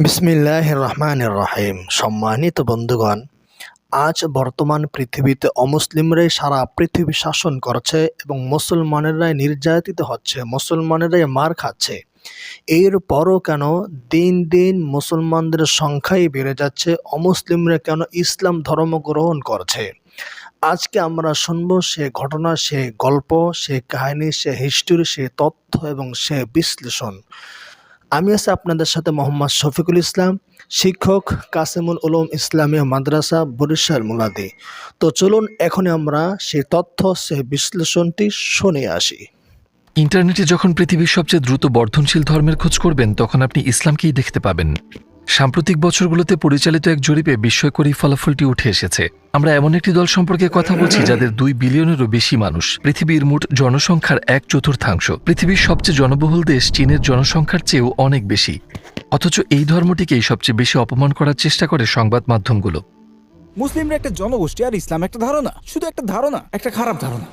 বিসমিল্লাহির রহমানির রহিম। সম্মানিত বন্ধুগণ, আজ বর্তমান পৃথিবীতে অমুসলিমরাই সারা পৃথিবী শাসন করছে এবং মুসলমানেরাই নির্যাতিত হচ্ছে, মুসলমানেরাই মার খাচ্ছে। এরপরও কেন দিন দিন মুসলমানদের সংখ্যাই বেড়ে যাচ্ছে, অমুসলিমরা কেন ইসলাম ধর্ম গ্রহণ করছে? আজকে আমরা শুনবো সে ঘটনা, সে গল্প, সে কাহিনী, সে হিস্টোরি, সে তথ্য এবং সে বিশ্লেষণ। আমি আছি আপনাদের সাথে মোহাম্মদ শফিকুল ইসলাম, শিক্ষক, কাসিমুল উলুম ইসলামিয়া মাদ্রাসা, বরিশাল মুলাদি। তো চলুন এখনই আমরা সেই তথ্য, সেই বিশ্লেষণটি শুনে আসি। ইন্টারনেটে যখন পৃথিবীর সবচেয়ে দ্রুত বর্ধনশীল ধর্মের খোঁজ করবেন, তখন আপনি ইসলামকেই দেখতে পাবেন। সাম্প্রতিক বছরগুলোতে পরিচালিত এক জরিপে বিস্ময়করী ফলাফলটি উঠে এসেছে। আমরা এমন একটি দল সম্পর্কে কথা বলছি যাদের 2 বিলিয়নেরও বেশি মানুষ, পৃথিবীর মোট জনসংখ্যার 1/4। পৃথিবীর সবচেয়ে জনবহুল দেশ চীনের জনসংখ্যার চেয়েও অনেক বেশি। অথচ এই ধর্মটিকেই সবচেয়ে বেশি অপমান করার চেষ্টা করে সংবাদ মাধ্যমগুলো। মুসলিমরা একটা জনগোষ্ঠী আর ইসলাম একটা ধারণা, শুধু একটা ধারণা, একটা খারাপ ধারণা।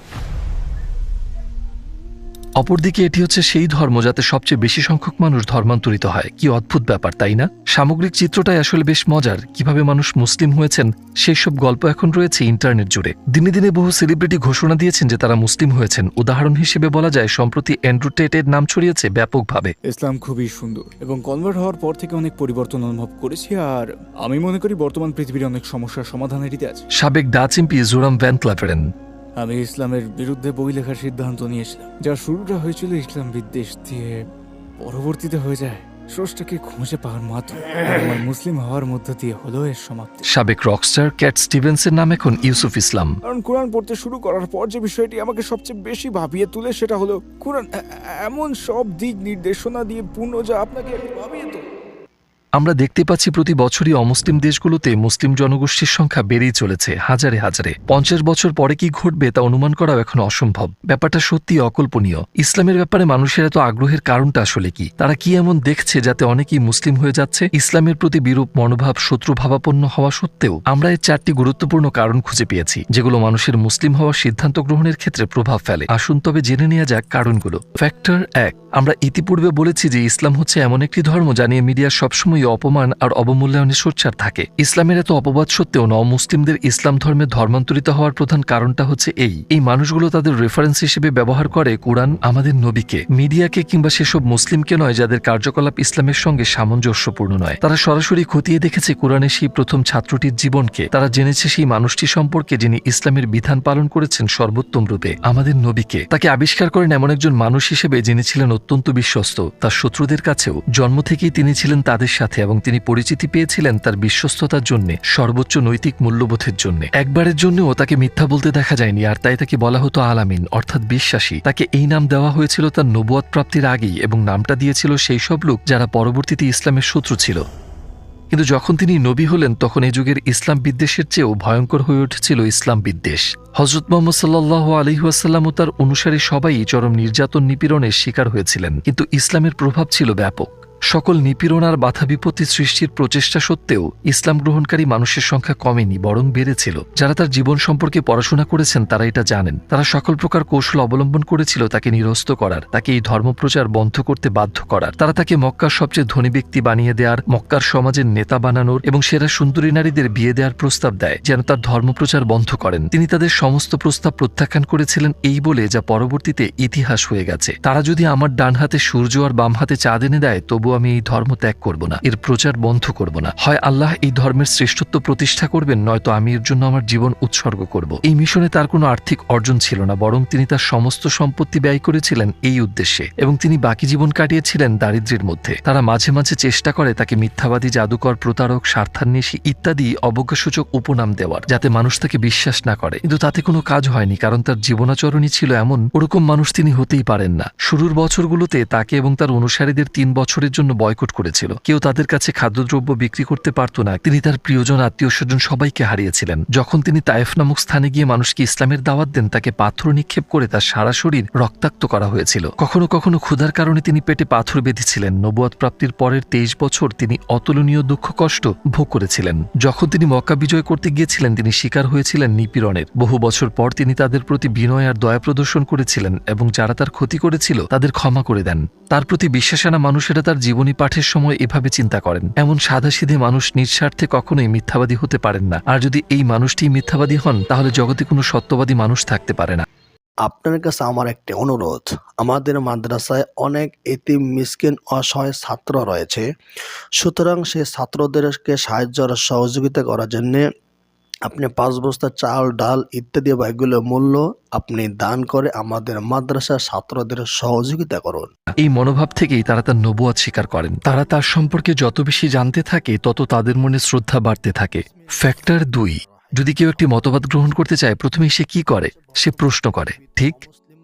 অপরদিকে এটি হচ্ছে সেই ধর্ম যাতে সবচেয়ে বেশি সংখ্যক মানুষ ধর্মান্তরিত হয়। কি অদ্ভুত ব্যাপার, তাই না? সামগ্রিক চিত্রটাই আসলে বেশ মজার। কিভাবে মানুষ মুসলিম হয়েছেন সেই সব গল্প এখন রয়েছে ইন্টারনেট জুড়ে। দিনে দিনে বহু সেলিব্রিটি ঘোষণা দিয়েছেন যে তারা মুসলিম হয়েছেন। উদাহরণ হিসেবে বলা যায়, সম্প্রতি অ্যান্ড্রু টেটের নাম ছড়িয়েছে ব্যাপকভাবে। ইসলাম খুবই সুন্দর এবং কনভার্ট হওয়ার পর থেকে অনেক পরিবর্তন অনুভব করেছি, আর আমি মনে করি বর্তমান পৃথিবীর অনেক সমস্যার সমাধান এটিতে আছে। সাবেক ডাচ এমপি জোরাম ভ্যান ক্লাভেরেন: আমি ইসলামের বিরুদ্ধে বই লেখার সিদ্ধান্ত নিয়েছিলাম, যার শুরুটা হয়েছিল ইসলাম বিদ্বেষ দিয়ে, পরবর্তীতে হয়ে যায় স্রষ্টাকে খুঁজে পাওয়ার মাধ্যমে, আমার মুসলিম হওয়ার মধ্য দিয়ে হলো এর সমাপ্তি। সাবেক রকস্টার ক্যাট স্টিভেন্সের নাম এখন ইউসুফ ইসলাম। কারণ কোরআন পড়তে শুরু করার পর যে বিষয়টি আমাকে সবচেয়ে বেশি ভাবিয়ে তুলে সেটা হলো কোরআন এমন সব দিক নির্দেশনা দিয়ে পূর্ণ যা আপনাকে ভাবিয়ে তোলে। আমরা দেখতে পাচ্ছি প্রতি বছরই অমুসলিম দেশগুলোতে মুসলিম জনগোষ্ঠীর সংখ্যা বেড়েই চলেছে হাজারে হাজারে। 50 বছর পরে কি ঘটবে তা অনুমান করাও এখন অসম্ভব। ব্যাপারটা সত্যি অকল্পনীয়। ইসলামের ব্যাপারে মানুষের এত আগ্রহের কারণটা আসলে কি? তারা কি এমন দেখছে যাতে অনেকেই মুসলিম হয়ে যাচ্ছে? ইসলামের প্রতি বিরূপ মনোভাব, শত্রুভাবাপন্ন হওয়া সত্ত্বেও আমরা এর 4টি গুরুত্বপূর্ণ কারণ খুঁজে পেয়েছি, যেগুলো মানুষের মুসলিম হওয়ার সিদ্ধান্ত গ্রহণের ক্ষেত্রে প্রভাব ফেলে। আসুন তবে জেনে নেওয়া যাক কারণগুলো। ফ্যাক্টর 1। আমরা ইতিপূর্বে বলেছি যে ইসলাম হচ্ছে এমন একটি ধর্ম যা নিয়ে মিডিয়া সবসময় অপমান আর অবমূল্যায়নের সোচ্চার থাকে। ইসলামের এত অপবাদ সত্ত্বেও মুসলিমদের ইসলাম ধর্মে ধর্মান্তরিত হওয়ার প্রধান কারণটা হচ্ছে এই মানুষগুলো তাদের রেফারেন্স হিসেবে ব্যবহার করে কোরআন, আমাদের নবীকে, মিডিয়াকে কিংবা সেসব মুসলিমকে নয় যাদের কার্যকলাপ ইসলামের সঙ্গে সামঞ্জস্যপূর্ণ নয়। তারা সরাসরি খতিয়ে দেখেছে কোরআনের সেই প্রথম ছাত্রটির জীবনকে। তারা জেনেছে সেই মানুষটি সম্পর্কে যিনি ইসলামের বিধান পালন করেছেন সর্বোত্তম রূপে, আমাদের নবীকে। তাকে আবিষ্কার করেন এমন একজন মানুষ হিসেবে যিনি ছিলেন অত্যন্ত বিশ্বস্ত। তার শত্রুদের কাছেও জন্ম থেকেই তিনি ছিলেন তাদের সাথে, এবং তিনি পরিচিতি পেয়েছিলেন তার বিশ্বস্ততার জন্য, সর্বোচ্চ নৈতিক মূল্যবোধের জন্য। একবারের জন্যও তাকে মিথ্যা বলতে দেখা যায়নি, আর তাই তাকে বলা হতো আল-আমিন, অর্থাৎ বিশ্বাসী। তাকে এই নাম দেওয়া হয়েছিল তার নবুয়ত প্রাপ্তির আগেই, এবং নামটা দিয়েছিল সেই সব লোক যারা পরবর্তীতে ইসলামের শত্রু ছিল। কিন্তু যখন তিনি নবী হলেন তখন এই যুগের ইসলাম বিদ্বেষের চেয়েও ভয়ঙ্কর হয়ে উঠেছিল ইসলাম বিদ্বেষ। হযরত মুহাম্মদ সাল্লাল্লাহু আলাইহি ওয়াসাল্লাম ও তার অনুসারী সবাই চরম নির্যাতন নিপীড়নের শিকার হয়েছিলেন, কিন্তু ইসলামের প্রভাব ছিল ব্যাপক। সকল নিপীড়ন আর বাধা বিপত্তি সৃষ্টির প্রচেষ্টা সত্ত্বেও ইসলাম গ্রহণকারী মানুষের সংখ্যা কমেনি, বরং বেড়েছিল। যারা তার জীবন সম্পর্কে পড়াশোনা করেছেন তারা এটা জানেন। তারা সকল প্রকার কৌশল অবলম্বন করেছিল তাকে নিরস্ত করার, তাকে এই ধর্মপ্রচার বন্ধ করতে বাধ্য করার। তারা তাকে মক্কার সবচেয়ে ধনী ব্যক্তি বানিয়ে দেওয়ার, মক্কার সমাজের নেতা বানানোর এবং সেরা সুন্দরী নারীদের বিয়ে দেওয়ার প্রস্তাব দেয় যেন তার ধর্মপ্রচার বন্ধ করেন। তিনি তাদের সমস্ত প্রস্তাব প্রত্যাখ্যান করেছিলেন এই বলে, যা পরবর্তীতে ইতিহাস হয়ে গেছে, তারা যদি আমার ডান হাতে সূর্য আর বাম হাতে চাঁদ এনে দেয় তবু আমি এই ধর্ম ত্যাগ করব না, এর প্রচার বন্ধ করব না। হয় আল্লাহ এই ধর্মের শ্রেষ্ঠত্ব প্রতিষ্ঠা করবেন, নয়তো আমি এর জন্য আমার জীবন উৎসর্গ করব। এই মিশনে তার কোনো আর্থিক অর্জন ছিল না, বরং তিনি তার সমস্ত সম্পত্তি ব্যয় করেছিলেন এই উদ্দেশ্যে, এবং তিনি বাকি জীবন কাটিয়েছিলেন দারিদ্র্যের মধ্যে। তারা মাঝে মাঝে চেষ্টা করে তাকে মিথ্যাবাদী, জাদুকর, প্রতারক, স্বার্থান্বেষী ইত্যাদি অবজ্ঞাসূচক উপনাম দেওয়ার, যাতে মানুষ তাকে বিশ্বাস না করে। কিন্তু তাতে কোনো কাজ হয়নি, কারণ তার জীবনাচরণই ছিল এমন, ওরকম মানুষ তিনি হতেই পারেন না। শুরুর বছরগুলোতে তাকে এবং তার অনুসারীদের 3 বছরের জন্য বয়কট করেছিল। কেউ তাদের কাছে খাদ্যদ্রব্য বিক্রি করতে পারত না। তিনি তার প্রিয়জন, আত্মীয় স্বজন সবাইকে হারিয়েছিলেন। যখন তিনি তায়েফ নামক স্থানে গিয়ে মানুষকে ইসলামের দাওয়াত দেন, তাকে পাথর নিক্ষেপ করে তার সারা শরীর রক্তাক্ত করা হয়েছিল। কখনো কখনো ক্ষুধার কারণে তিনি পেটে পাথর বেঁধেছিলেন। নবুয়ত প্রাপ্তির পরের 23 বছর তিনি অতুলনীয় দুঃখ কষ্ট ভোগ করেছিলেন। যখন তিনি মক্কা বিজয় করতে গিয়েছিলেন তিনি শিকার হয়েছিলেন নিপীড়নের। বহু বছর পর তিনি তাদের প্রতি বিনয় আর দয়া প্রদর্শন করেছিলেন, এবং যারা তার ক্ষতি করেছিল তাদের ক্ষমা করে দেন। তার প্রতি বিশ্বাস আনা মানুষেরা তার জীবন জীবনী পাঠের সময় এভাবে চিন্তা করেন। এমন সাদাসিধে মানুষ নিঃস্বার্থে কখনোই মিথ্যাবাদী হতে পারেন না, আর যদি এই মানুষটি মিথ্যাবাদী হন তাহলে জগতে কোনো সত্যবাদী মানুষ থাকতে পারে না। আপনার কাছে আমার একটি অনুরোধ, আমাদের মাদ্রাসায় অনেক এতিম মিসকিন অসহায় ছাত্র রয়েছে, সুতরাং সেই ছাত্রদেরকে সাহায্য আর সহযোগিতা করার জন্য আপনি 5 বস্তা চাল, ডাল ইত্যাদি এগুলো মূল্য আপনি দান করে আমাদের মাদ্রাসার ছাত্রদের সহযোগিতা করুন। এই মনোভাব থেকেই তারা তার নবুয়াত স্বীকার করেন। তারা তার সম্পর্কে যত বেশি জানতে থাকে তত তাদের মনে শ্রদ্ধা বাড়তে থাকে। ফ্যাক্টর 2, যদি কেউ একটি মতবাদ গ্রহণ করতে চায় প্রথমেই সে কি করে? সে প্রশ্ন করে, ঠিক?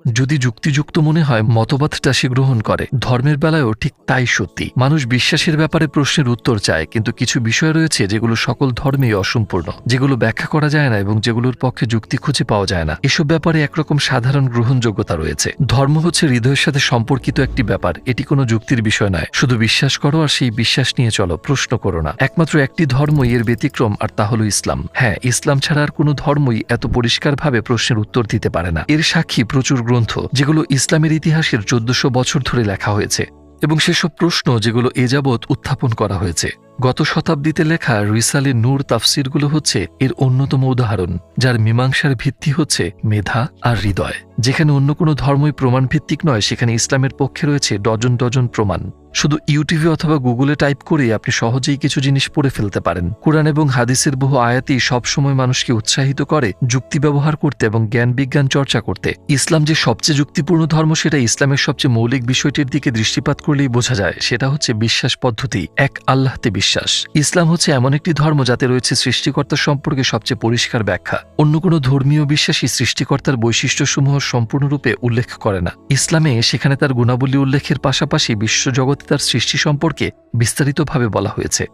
যদি যুক্তিযুক্ত মনে হয় মতবাদটা সে গ্রহণ করে। ধর্মের বেলায়ও ঠিক তাই সত্যি। মানুষ বিশ্বাসের ব্যাপারে প্রশ্নের উত্তর চায়, কিন্তু কিছু বিষয় রয়েছে যেগুলো সকল ধর্মেই অসম্পূর্ণ, যেগুলো ব্যাখ্যা করা যায় না এবং যেগুলোর পক্ষে যুক্তি খুঁজে পাওয়া যায় না। এসব ব্যাপারে একরকম সাধারণ গ্রহণযোগ্যতা রয়েছে। ধর্ম হচ্ছে হৃদয়ের সাথে সম্পর্কিত একটি ব্যাপার, এটি কোনো যুক্তির বিষয় নয়। শুধু বিশ্বাস করো আর সেই বিশ্বাস নিয়ে চলো, প্রশ্ন করো না। একমাত্র একটি ধর্মই এর ব্যতিক্রম, আর তা হলো ইসলাম। হ্যাঁ, ইসলাম ছাড়া আর কোনো ধর্মই এত পরিষ্কারভাবে প্রশ্নের উত্তর দিতে পারে না। এর সাক্ষী প্রচুর গ্রন্থ, যেগুলো ইসলামের ইতিহাসের 1400 বছর ধরে লেখা হয়েছে, এবং সেসব প্রশ্ন যেগুলো এ যাবৎ উত্থাপন করা হয়েছে। গত শতাব্দীতে লেখা রিসালে নূর তাফসিরগুলো হচ্ছে এর অন্যতম উদাহরণ, যার মীমাংসার ভিত্তি হচ্ছে মেধা আর হৃদয়। যেখানে অন্য কোনো ধর্মই প্রমাণ ভিত্তিক নয়, সেখানে ইসলামের পক্ষে রয়েছে ডজন ডজন প্রমাণ। শুধু ইউটিউবে অথবা গুগলে টাইপ করে আপনি সহজেই কিছু জিনিস পড়ে ফেলতে পারেন। কুরআন এবং হাদিসের বহু আয়াতই সবসময় মানুষকে উৎসাহিত করে যুক্তি ব্যবহার করতে এবং জ্ঞান বিজ্ঞান চর্চা করতে। ইসলাম যে সবচেয়ে যুক্তিপূর্ণ ধর্ম, সেটা ইসলামের সবচেয়ে মৌলিক বিষয়টির দিকে দৃষ্টিপাত করলেই বোঝা যায়। সেটা হচ্ছে বিশ্বাস পদ্ধতি, এক আল্লাহতে বিশ্বাস। ইসলাম হচ্ছে এমন একটি ধর্ম যাতে রয়েছে সৃষ্টিকর্তা সম্পর্কে সবচেয়ে পরিষ্কার ব্যাখ্যা। অন্য কোনো ধর্মীয় বিশ্বাসী সৃষ্টিকর্তার বৈশিষ্ট্যসমূহ সম্পূর্ণরূপে উল্লেখ করে না। ইসলামে সেখানে তার গুণাবলী উল্লেখের পাশাপাশি বিশ্বজগতে তার সৃষ্টি সম্পর্কে বিস্তারিতভাবে বলা হয়েছে।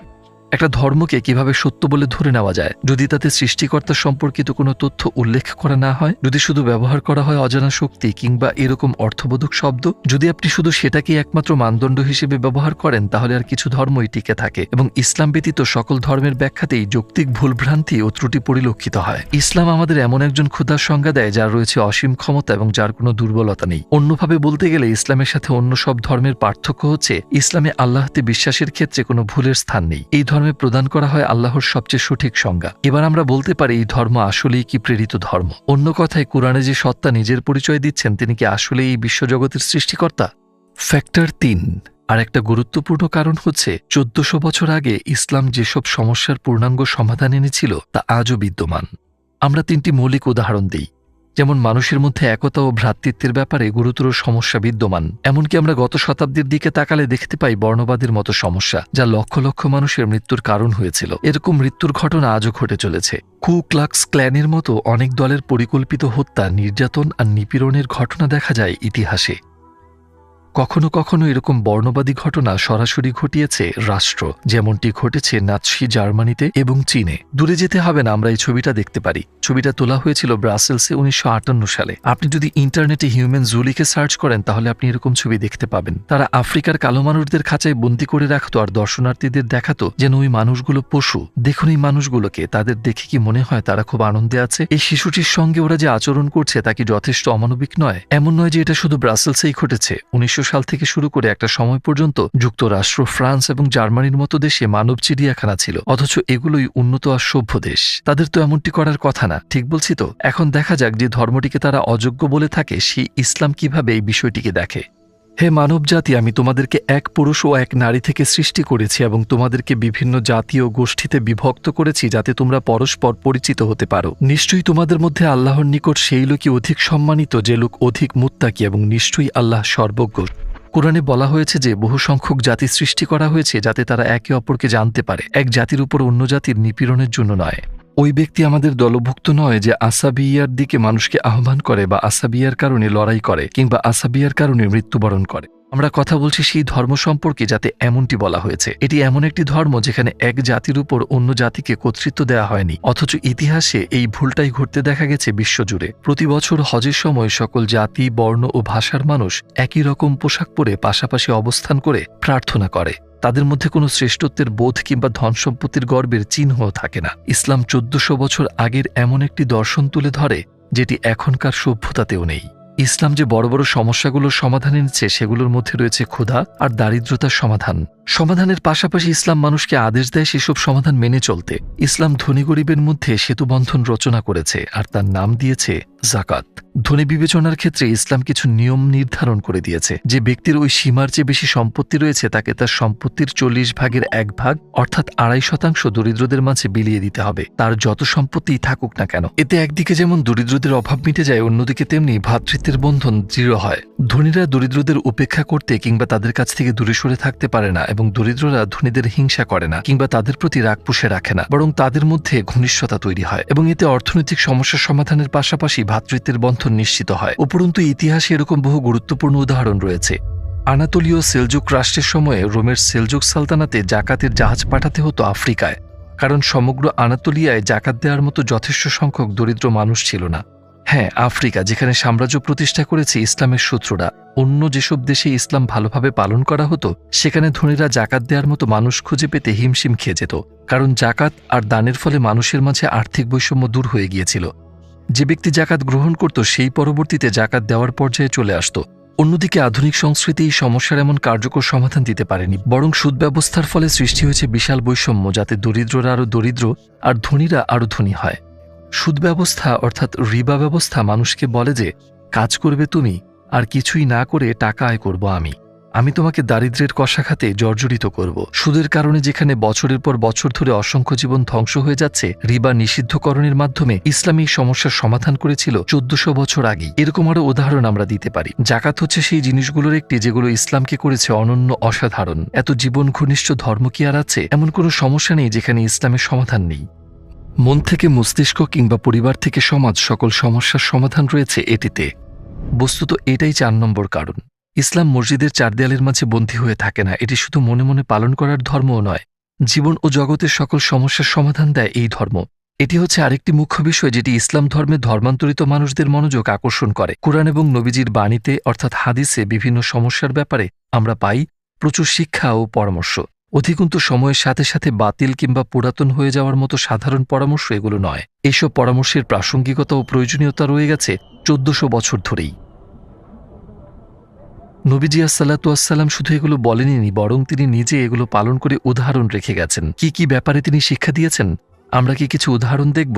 একটা ধর্মকে কিভাবে সত্য বলে ধরে নেওয়া যায় যদি তাতে সৃষ্টিকর্তা সম্পর্কিত কোনো তথ্য উল্লেখ করা না হয়, যদি শুধু ব্যবহার করা হয় অজানা শক্তি কিংবা এরকম অর্থবোধক শব্দ, যদি আপনি শুধু সেটাকে একমাত্র মানদণ্ড হিসেবে ব্যবহার করেন, তাহলে আর কিছু ধর্মই টিকে থাকে এবং ইসলাম ব্যতীত সকল ধর্মের ব্যাখ্যাতেই যৌক্তিক ভুলভ্রান্তি ও ত্রুটি পরিলক্ষিত হয়। ইসলাম আমাদের এমন একজন খোদার সংজ্ঞা দেয় যার রয়েছে অসীম ক্ষমতা এবং যার কোনো দুর্বলতা নেই। অন্যভাবে বলতে গেলে ইসলামের সাথে অন্য সব ধর্মের পার্থক্য হচ্ছে ইসলামে আল্লাহতে বিশ্বাসের ক্ষেত্রে কোনো ভুলের স্থান নেই। এই ধর্মে প্রদান করা হয় আল্লাহর সবচেয়ে সঠিক সংজ্ঞা। এবার আমরা বলতে পারি এই ধর্ম আসলেই কি প্রেরিত ধর্ম? অন্য কথায়, কুরআনে যে সত্তা নিজের পরিচয় দিচ্ছেন, তিনি কি আসলেই এই বিশ্বজগতের সৃষ্টিকর্তা? ফ্যাক্টর 3, আর একটা গুরুত্বপূর্ণ কারণ হচ্ছে 1400 বছর আগে ইসলাম যেসব সমস্যার পূর্ণাঙ্গ সমাধান এনেছিল তা আজও বিদ্যমান। আমরা 3টি মৌলিক উদাহরণ দিই। যেমন মানুষের মধ্যে একতা ও ভ্রাতৃত্বের ব্যাপারে গুরুতর সমস্যা বিদ্যমান। এমনকি আমরা গত শতাব্দীর দিকে তাকালে দেখতে পাই বর্ণবাদের মতো সমস্যা, যা লক্ষ লক্ষ মানুষের মৃত্যুর কারণ হয়েছিল। এরকম মৃত্যুর ঘটনা আজও ঘটে চলেছে। কু ক্লাক্স ক্ল্যানের মতো অনেক দলের পরিকল্পিত হত্যা, নির্যাতন আর নিপীড়নের ঘটনা দেখা যায় ইতিহাসে। কখনো কখনো এরকম বর্ণবাদী ঘটনা সরাসরি ঘটিয়েছে রাষ্ট্র, যেমনটি ঘটেছে নাৎসি জার্মানিতে এবং চীনে। দূরে যেতে হবে না, আমরা এই ছবিটা দেখতে পারি। ছবিটা তোলা হয়েছিল ব্রাসেলসে 1958 সালে। আপনি যদি ইন্টারনেটে হিউম্যান জু লিখে সার্চ করেন, তাহলে আপনি এরকম ছবি দেখতে পাবেন। তারা আফ্রিকার কালো মানুষদের খাঁচায় বন্দী করে রাখতো আর দর্শনার্থীদের দেখাতো যেন ওই মানুষগুলো পশু। দেখুন এই মানুষগুলোকে, তাদের দেখে কি মনে হয় তারা খুব আনন্দে আছে? এই শিশুটির সঙ্গে ওরা যে আচরণ করছে তা কি যথেষ্ট অমানবিক নয়? এমন নয় যে এটা শুধু ব্রাসেলসেই ঘটেছে। 1900 সাল থেকে শুরু করে একটা সময় পর্যন্ত যুক্তরাষ্ট্র, ফ্রান্স এবং জার্মানির মতো দেশে মানব চিড়িয়াখানা ছিল, অথচ এগুলোই উন্নত আর সভ্য দেশ। তাদের তো এমনটি করার কথা না, ঠিক বলছি তো? এখন দেখা যাক যে ধর্মটিকে তারা অযোগ্য বলে থাকে, সেই ইসলাম কিভাবে এই বিষয়টিকে দেখে। হে মানব জাতি, আমি তোমাদেরকে এক পুরুষ ও এক নারী থেকে সৃষ্টি করেছি এবং তোমাদেরকে বিভিন্ন জাতি ও গোষ্ঠীতে বিভক্ত করেছি যাতে তোমরা পরস্পর পরিচিত হতে পারো। নিশ্চয়ই তোমাদের মধ্যে আল্লাহর নিকট সেই লোকই অধিক সম্মানিত যে লোক অধিক মুত্তাকি, এবং নিশ্চয়ই আল্লাহ সর্বজ্ঞ। কোরআনে বলা হয়েছে যে বহু সংখ্যক জাতি সৃষ্টি করা হয়েছে যাতে তারা একে অপরকে জানতে পারে, এক জাতির উপর অন্য জাতির নিপীড়নের জন্য নয়। ওই ব্যক্তি আমাদের দলভুক্ত নয় যে আসাবিয়ার দিকে মানুষকে আহ্বান করে বা আসাবিয়ার কারণে লড়াই করে কিংবা আসাবিয়ার কারণে মৃত্যুবরণ করে। আমরা কথা বলছি সেই ধর্ম সম্পর্কে যাতে এমনটি বলা হয়েছে। এটি এমন একটি ধর্ম যেখানে এক জাতির উপর অন্য জাতিকে কর্তৃত্ব দেওয়া হয়নি, অথচ ইতিহাসে এই ভুলটাই ঘটতে দেখা গেছে বিশ্বজুড়ে। প্রতি বছর হজের সময় সকল জাতি, বর্ণ ও ভাষার মানুষ একই রকম পোশাক পরে পাশাপাশি অবস্থান করে প্রার্থনা করে। তাদের মধ্যে কোনো শ্রেষ্ঠত্বের বোধ কিংবা ধন সম্পত্তির গর্বের চিহ্ন থাকে না। ইসলাম 1400 বছর আগের এমন একটি দর্শন তুলে ধরে যেটি এখনকার সভ্যতাতেও নেই। ইসলাম যে বড় বড় সমস্যাগুলোর সমাধান এনেছে সেগুলোর মধ্যে রয়েছে ক্ষুধা আর দারিদ্রতার সমাধান। সমাধানের পাশাপাশি ইসলাম মানুষকে আদেশ দেয় সেসব সমাধান মেনে চলতে। ইসলাম ধনী গরিবের মধ্যে সেতুবন্ধন রচনা করেছে আর তার নাম দিয়েছে জাকাত। ধনী বিবেচনার ক্ষেত্রে ইসলাম কিছু নিয়ম নির্ধারণ করে দিয়েছে। যে ব্যক্তির ওই সীমার চেয়ে বেশি সম্পত্তি রয়েছে তাকে তার সম্পত্তির 40 ভাগের 1 ভাগ অর্থাৎ 2.5% দরিদ্রদের মাঝে বিলিয়ে দিতে হবে, তার যত সম্পত্তিই থাকুক না কেন। এতে একদিকে যেমন দরিদ্রদের অভাব মিটে যায়, অন্যদিকে তেমনি ভ্রাতৃত্বের বন্ধন দৃঢ় হয়। ধনীরা দরিদ্রদের উপেক্ষা করতে কিংবা তাদের কাছ থেকে দূরে সরে থাকতে পারে না এবং দরিদ্ররা ধনীদের হিংসা করে না কিংবা তাদের প্রতি রাগ পুষে রাখে না, বরং তাদের মধ্যে ঘনিষ্ঠতা তৈরি হয় এবং এতে অর্থনৈতিক সমস্যার সমাধানের পাশাপাশি ভ্রাতৃত্বের বন্ধন নিশ্চিত হয়। উপরন্তু ইতিহাসে এরকম বহু গুরুত্বপূর্ণ উদাহরণ রয়েছে। আনাতোলীয় সেলজুক রাষ্ট্রের সময়ে রোমের সেলজুক সালতানাতে জাকাতের জাহাজ পাঠাতে হতো আফ্রিকায়, কারণ সমগ্র আনাতোলিয়ায় জাকাত দেওয়ার মতো যথেষ্ট সংখ্যক দরিদ্র মানুষ ছিল না। হ্যাঁ, আফ্রিকা, যেখানে সাম্রাজ্য প্রতিষ্ঠা করেছে ইসলামের শত্রুরা। অন্য যেসব দেশে ইসলাম ভালোভাবে পালন করা হতো সেখানে ধনীরা জাকাত দেওয়ার মতো মানুষ খুঁজে পেতে হিমশিম খেয়ে যেত, কারণ জাকাত আর দানের ফলে মানুষের মাঝে আর্থিক বৈষম্য দূর হয়ে গিয়েছিল। যে ব্যক্তি জাকাত গ্রহণ করত সেই পরবর্তীতে জাকাত দেওয়ার পর্যায়ে চলে আসত। অন্যদিকে আধুনিক সংস্কৃতি এই সমস্যার এমন কার্যকর সমাধান দিতে পারেনি, বরং সুদ ব্যবস্থার ফলে সৃষ্টি হয়েছে বিশাল বৈষম্য, যাতে দরিদ্ররা আরও দরিদ্র আর ধনীরা আরও ধনী হয়। সুদ ব্যবস্থা অর্থাৎ রিবা ব্যবস্থা মানুষকে বলে যে কাজ করবে তুমি আর কিছুই না করে টাকা আয় করব আমি তোমাকে দারিদ্র্যের কষাঘাতে জর্জরিত করব। সুদের কারণে যেখানে বছরের পর বছর ধরে অসংখ্য জীবন ধ্বংস হয়ে যাচ্ছে, রিবা নিষিদ্ধকরণের মাধ্যমে ইসলাম এই সমস্যার সমাধান করেছিল 1400 বছর আগেই। এরকম আরও উদাহরণ আমরা দিতে পারি। জাকাত হচ্ছে সেই জিনিসগুলোর একটি যেগুলো ইসলামকে করেছে অনন্য, অসাধারণ। এত জীবন ঘনিষ্ঠ ধর্ম কি আর আছে? এমন কোনো সমস্যা নেই যেখানে ইসলামের সমাধান নেই। মন থেকে মস্তিষ্ক কিংবা পরিবার থেকে সমাজ, সকল সমস্যার সমাধান রয়েছে এটিতে। বস্তুত এটাই 4 নম্বর কারণ। ইসলাম মসজিদের 4 দেয়ালের মাঝে বন্দী হয়ে থাকে না। এটি শুধু মনে মনে পালন করার ধর্মও নয়, জীবন ও জগতের সকল সমস্যার সমাধান দেয় এই ধর্ম। এটি হচ্ছে আরেকটি মুখ্য বিষয় যেটি ইসলাম ধর্মে ধর্মান্তরিত মানুষদের মনোযোগ আকর্ষণ করে। কুরআন এবং নবীজির বাণীতে অর্থাৎ হাদিসে বিভিন্ন সমস্যার ব্যাপারে আমরা পাই প্রচুর শিক্ষা ও পরামর্শ। অধিকন্তু সময়ের সাথে সাথে বাতিল কিংবা পুরাতন হয়ে যাওয়ার মতো সাধারণ পরামর্শ এগুলো নয়। এইসব পরামর্শের প্রাসঙ্গিকতা ও প্রয়োজনীয়তা রয়ে গেছে 1400 বছর ধরেই। নবীজি আসসালাতু আসসালাম শুধু এগুলো বলেননি, বরং তিনি নিজে এগুলো পালন করে উদাহরণ রেখে গেছেন। কি কি ব্যাপারে তিনি শিক্ষা দিয়েছেন আমরা কি কিছু উদাহরণ দেখব?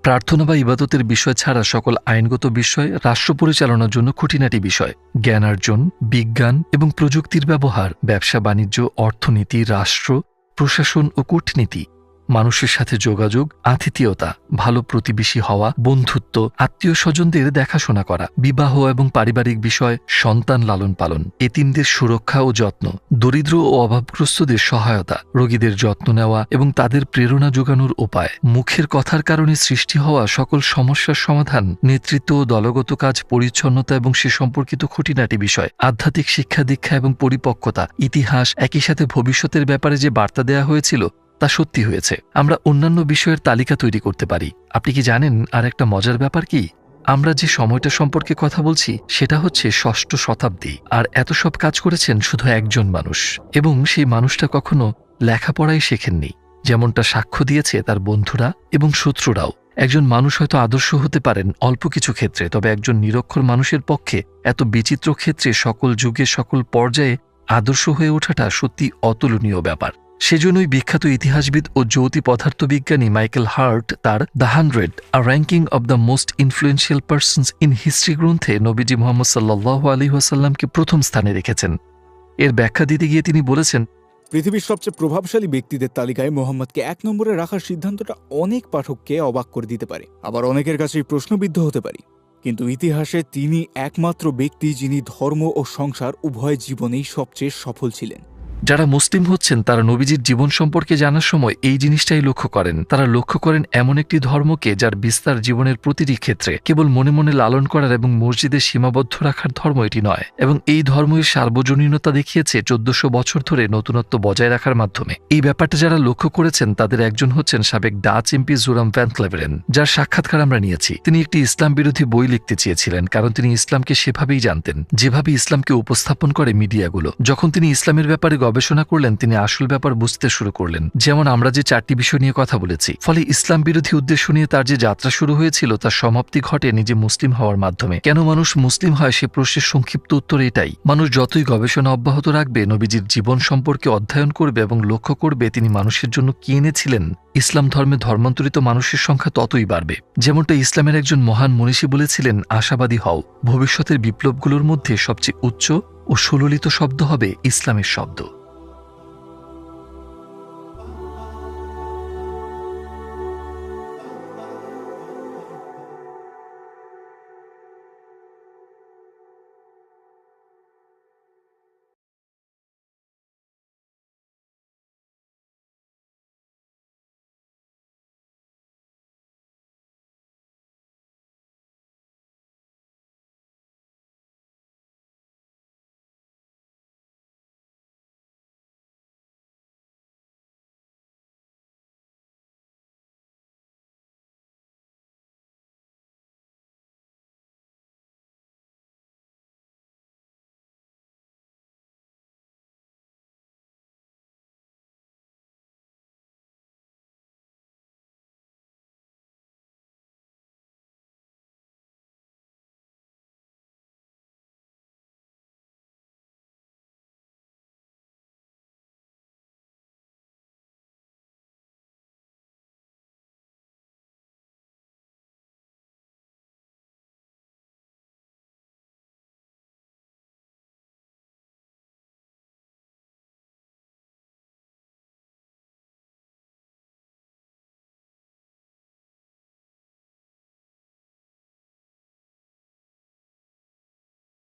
প্রার্থনা বা ইবাদতের বিষয় ছাড়া সকল আইনগত বিষয়, রাষ্ট্র পরিচালনার জন্য খুঁটিনাটি বিষয়, জ্ঞানার্জন, বিজ্ঞান এবং প্রযুক্তির ব্যবহার, ব্যবসা বাণিজ্য, অর্থনীতি, রাষ্ট্র প্রশাসন ও কূটনীতি, মানুষের সাথে যোগাযোগ, আতিথেয়তা, ভালো প্রতিবেশী হওয়া, বন্ধুত্ব, আত্মীয় স্বজনদের দেখাশোনা করা, বিবাহ এবং পারিবারিক বিষয়, সন্তান লালন পালন, এতিমদের সুরক্ষা ও যত্ন, দরিদ্র ও অভাবগ্রস্তদের সহায়তা, রোগীদের যত্ন নেওয়া এবং তাদের প্রেরণা যোগানোর উপায়, মুখের কথার কারণে সৃষ্টি হওয়া সকল সমস্যার সমাধান, নেতৃত্ব ও দলগত কাজ, পরিচ্ছন্নতা এবং সে সম্পর্কিত খুঁটিনাটি বিষয়, আধ্যাত্মিক শিক্ষা দীক্ষা এবং পরিপক্কতা, ইতিহাস, একই সাথে ভবিষ্যতের ব্যাপারে যে বার্তা দেয়া হয়েছিল তা সত্যি হয়েছে। আমরা অন্যান্য বিষয়ের তালিকা তৈরি করতে পারি। আপনি কি জানেন আর একটা মজার ব্যাপার কি? আমরা যে সময়টা সম্পর্কে কথা বলছি সেটা হচ্ছে 6ষ্ঠ শতাব্দী, আর এত সব কাজ করেছেন শুধু একজন মানুষ, এবং সেই মানুষটা কখনো লেখাপড়াই শেখেননি, যেমনটা সাক্ষ্য দিয়েছে তার বন্ধুরা এবং শত্রুরাও। একজন মানুষ হয়তো আদর্শ হতে পারেন অল্প কিছু ক্ষেত্রে, তবে একজন নিরক্ষর মানুষের পক্ষে এত বিচিত্র ক্ষেত্রে সকল যুগে সকল পর্যায়ে আদর্শ হয়ে ওঠাটা সত্যি অতুলনীয় ব্যাপার। সেজন্যই বিখ্যাত ইতিহাসবিদ ও জ্যোতি পদার্থবিজ্ঞানী মাইকেল হার্ট তার the 100 a ranking of the most influential persons in history গ্রন্থে নবীজি মুহাম্মদ সাল্লাল্লাহু আলাইহি ওয়াসাল্লামকে প্রথম স্থানে রেখেছেন। এর ব্যাখ্যা দিতে গিয়ে তিনি বলেছেন, পৃথিবীর সবচেয়ে প্রভাবশালী ব্যক্তিদের তালিকায় মোহাম্মদকে 1 নম্বরে রাখার সিদ্ধান্তটা অনেক পাঠককে অবাক করে দিতে পারে, আবার অনেকের কাছেই প্রশ্নবিদ্ধ হতে পারে। কিন্তু ইতিহাসে তিনি একমাত্র ব্যক্তি যিনি ধর্ম ও সংসার উভয় জীবনেই সবচেয়ে সফল ছিলেন। যারা মুসলিম হচ্ছেন তারা নবীজির জীবন সম্পর্কে জানার সময় এই জিনিসটাই লক্ষ্য করেন। তারা লক্ষ্য করেন এমন একটি ধর্মকে যার বিস্তার জীবনের প্রতিটি ক্ষেত্রে কেবল মনে মনে লালন করার এবং মসজিদে সীমাবদ্ধ রাখার ধর্ম এটি নয়, এবং এই ধর্মের সার্বজনীনতা দেখিয়েছে 1400 বছর ধরে নতুনত্ব বজায় রাখার মাধ্যমে। এই ব্যাপারটা যারা লক্ষ্য করেছেন তাদের একজন হচ্ছেন সাবেক ডাচ এমপি জোরাম ভ্যান ক্লেভেরেন, যার সাক্ষাৎকার আমরা নিয়েছি। তিনি একটি ইসলাম বিরোধী বই লিখতে চেয়েছিলেন, কারণ তিনি ইসলামকে সেভাবেই জানতেন যেভাবে ইসলামকে উপস্থাপন করে মিডিয়াগুলো। যখন তিনি ইসলামের ব্যাপারে গবেষণা করলেন তিনি আসল ব্যাপার বুঝতে শুরু করলেন। যেমন আমরা যে 4টি বিষয় নিয়ে কথা বলেছি, ফলে ইসলাম বিরোধী উদ্দেশ্য নিয়ে তার যে যাত্রা শুরু হয়েছিল তার সমাপ্তি ঘটে নিজে মুসলিম হওয়ার মাধ্যমে। কেন মানুষ মুসলিম হয় সে প্রশ্নের সংক্ষিপ্ত উত্তর এটাই: মানুষ যতই গবেষণা অব্যাহত রাখবে, নবীজির জীবন সম্পর্কে অধ্যয়ন করবে এবং লক্ষ্য করবে তিনি মানুষের জন্য কি এনেছিলেন, ইসলাম ধর্মে ধর্মান্তরিত মানুষের সংখ্যা ততই বাড়বে। যেমনটা ইসলামের একজন মহান মনীষী বলেছিলেন, আশাবাদী হও, ভবিষ্যতের বিপ্লবগুলোর মধ্যে সবচেয়ে উচ্চ ও সুললিত শব্দ হবে ইসলামের শব্দ।